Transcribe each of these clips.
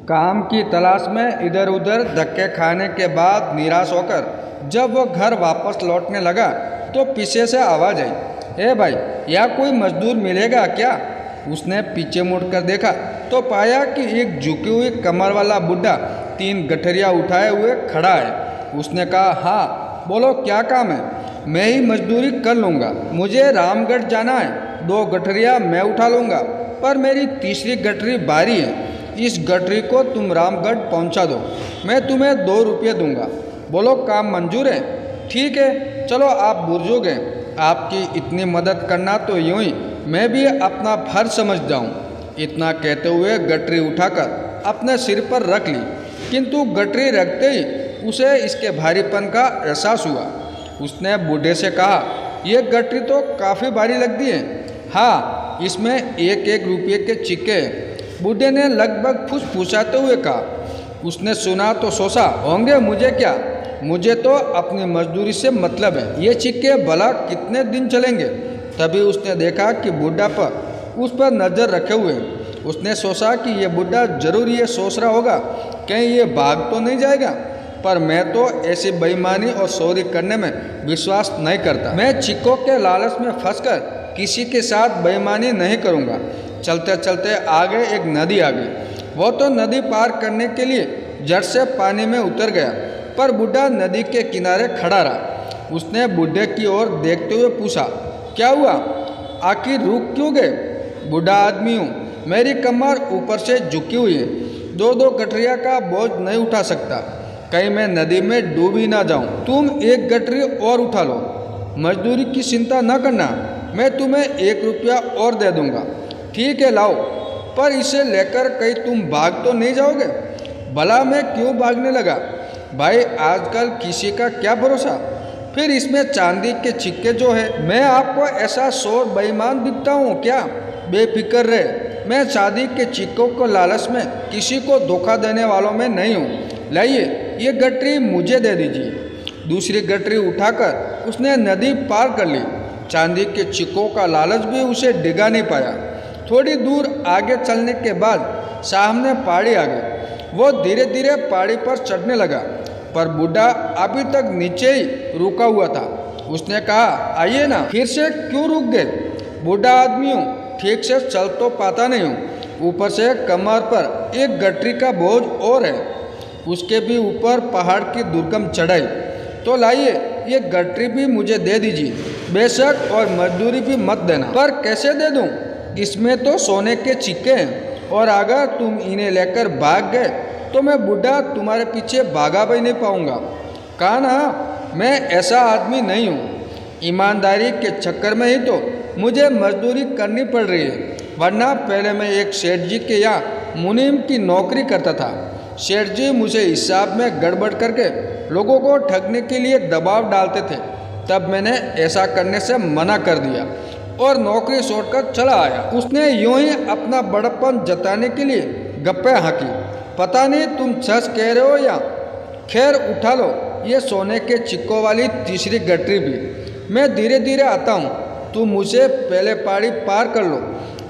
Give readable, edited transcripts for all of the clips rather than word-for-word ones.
काम की तलाश में इधर उधर धक्के खाने के बाद निराश होकर जब वो घर वापस लौटने लगा तो पीछे से आवाज़ आई, ए भाई, यहाँ कोई मजदूर मिलेगा क्या? उसने पीछे मुड़कर देखा तो पाया कि एक झुकी हुई कमर वाला बुढ़ा 3 गठरियाँ उठाए हुए खड़ा है। उसने कहा, हाँ बोलो क्या काम है? मैं ही मजदूरी कर लूँगा, मुझे रामगढ़ जाना है, 2 गठरियाँ मैं उठा लूँगा, पर मेरी तीसरी गठरी भारी है। इस गठरी को तुम रामगढ़ पहुँचा दो, मैं तुम्हें 2 रुपये दूँगा। बोलो काम मंजूर है? ठीक है, चलो आप बुजुर्ग हैं, आपकी इतनी मदद करना तो यूँ ही मैं भी अपना फर्ज समझता हूँ। इतना कहते हुए गठरी उठाकर अपने सिर पर रख ली, किंतु गठरी रखते ही उसे इसके भारीपन का एहसास हुआ। उसने बूढ़े से कहा, यह गठरी तो काफ़ी भारी लगती है। हाँ, इसमें 1-1 रुपये के सिक्के हैं। बूढ़े ने लगभग फुसफुसाते हुए कहा। उसने सुना तो सोचा, होंगे मुझे क्या, मुझे तो अपनी मजदूरी से मतलब है, ये सिक्के भला कितने दिन चलेंगे? तभी उसने देखा कि बूढ़ा उस पर नज़र रखे हुए। उसने सोचा कि ये बूढ़ा जरूर ये सोच रहा होगा कहीं ये भाग तो नहीं जाएगा, पर मैं तो ऐसी बेईमानी और चोरी करने में विश्वास नहीं करता। मैं सिक्कों के लालच में फंसकर किसी के साथ बेईमानी नहीं करूँगा। चलते चलते आगे एक नदी आ गई। वो तो नदी पार करने के लिए झट से पानी में उतर गया, पर बूढ़ा नदी के किनारे खड़ा रहा। उसने बूढ़े की ओर देखते हुए पूछा, क्या हुआ, आखिर रुक क्यों गए? बूढ़ा आदमी हूँ, मेरी कमर ऊपर से झुकी हुई है, 2-2 गठरिया का बोझ नहीं उठा सकता, कहीं मैं नदी में डूब ही ना जाऊँ। तुम 1 गठरी और उठा लो, मजदूरी की चिंता न करना, मैं तुम्हें 1 रुपया और दे दूँगा। ठीक है लाओ, पर इसे लेकर कहीं तुम भाग तो नहीं जाओगे? भला मैं क्यों भागने लगा भाई, आजकल किसी का क्या भरोसा। फिर इसमें चांदी के सिक्के जो है, मैं आपको ऐसा शोर बेईमान दिखता हूँ क्या? बेफिक्र रहे, मैं चांदी के सिक्कों को लालच में किसी को धोखा देने वालों में नहीं हूँ। लाइए, ये गठरी मुझे दे दीजिए। दूसरी गठरी उठाकर उसने नदी पार कर ली। चांदी के सिक्कों का लालच भी उसे डिगा नहीं पाया। थोड़ी दूर आगे चलने के बाद सामने पहाड़ी आ गई। वो धीरे धीरे पहाड़ी पर चढ़ने लगा, पर बूढ़ा अभी तक नीचे ही रुका हुआ था। उसने कहा, आइए ना। फिर से क्यों रुक गए? बूढ़ा आदमी हूँ, ठीक से चल तो पाता नहीं हूँ, ऊपर से कमर पर 1 गठरी का बोझ और है, उसके भी ऊपर पहाड़ की दुर्गम चढ़ाई। तो लाइए, ये गठरी भी मुझे दे दीजिए, बेशक, और मजदूरी भी मत देना। पर कैसे दे दूँ? इसमें तो सोने के सिक्के हैं, और अगर तुम इन्हें लेकर भाग गए तो मैं बूढ़ा तुम्हारे पीछे भागा भी नहीं पाऊँगा। कहा ना, मैं ऐसा आदमी नहीं हूँ। ईमानदारी के चक्कर में ही तो मुझे मजदूरी करनी पड़ रही है, वरना पहले मैं एक सेठ जी के यहाँ मुनीम की नौकरी करता था। सेठ जी मुझे हिसाब में गड़बड़ करके लोगों को ठगने के लिए दबाव डालते थे। तब मैंने ऐसा करने से मना कर दिया और नौकरी छोड़कर चला आया। उसने यूं ही अपना बड़प्पन जताने के लिए गप्पे हाँकी। पता नहीं तुम सच कह रहे हो या? खैर, उठा लो ये सोने के सिक्कों वाली तीसरी गठरी भी। मैं धीरे धीरे आता हूँ, तुम मुझे पहले पहाड़ी पार कर लो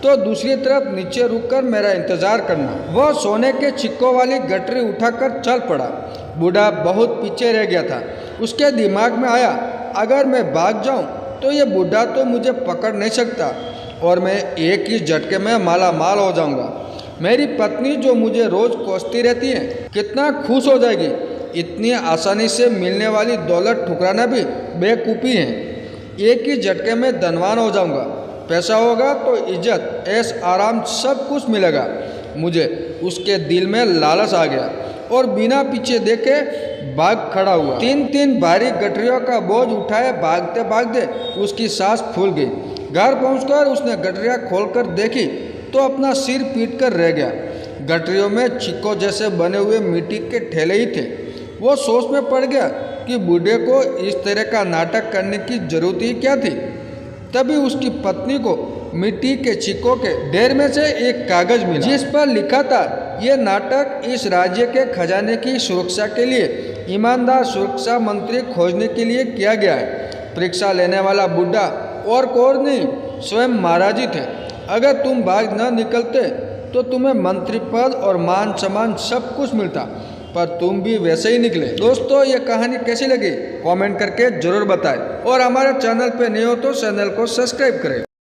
तो दूसरी तरफ नीचे रुककर मेरा इंतज़ार करना। वह सोने के सिक्कों वाली गठरी उठाकर चल पड़ा। बूढ़ा बहुत पीछे रह गया था। उसके दिमाग में आया, अगर मैं भाग जाऊँ तो ये बूढ़ा तो मुझे पकड़ नहीं सकता और मैं एक ही झटके में माला माल हो जाऊंगा। मेरी पत्नी जो मुझे रोज़ कोसती रहती है, कितना खुश हो जाएगी। इतनी आसानी से मिलने वाली दौलत ठुकराना भी बेवकूफ़ी है। एक ही झटके में धनवान हो जाऊंगा। पैसा होगा तो इज्जत, ऐश आराम सब कुछ मिलेगा मुझे। उसके दिल में लालच आ गया और बिना पीछे देखे भाग खड़ा हुआ। 3-3 भारी गठरियों का बोझ उठाए भागते भागते उसकी सांस फूल गई। घर पहुंचकर उसने गठरियाँ खोलकर देखी तो अपना सिर पीट कर रह गया। गठरियों में सिक्कों जैसे बने हुए मिट्टी के ठेले ही थे। वो सोच में पड़ गया कि बूढ़े को इस तरह का नाटक करने की जरूरत ही क्या थी। तभी उसकी पत्नी को मिट्टी के सिक्कों के ढेर में से एक कागज मिला, जिस पर लिखा था, ये नाटक इस राज्य के खजाने की सुरक्षा के लिए ईमानदार सुरक्षा मंत्री खोजने के लिए किया गया है। परीक्षा लेने वाला बूढ़ा और कोई नहीं, स्वयं महाराज ही थे। अगर तुम भाग न निकलते तो तुम्हें मंत्री पद और मान सम्मान सब कुछ मिलता, पर तुम भी वैसे ही निकले। दोस्तों, ये कहानी कैसी लगी कमेंट करके जरूर बताएं और हमारे चैनल पे नए हो तो चैनल को सब्सक्राइब करें।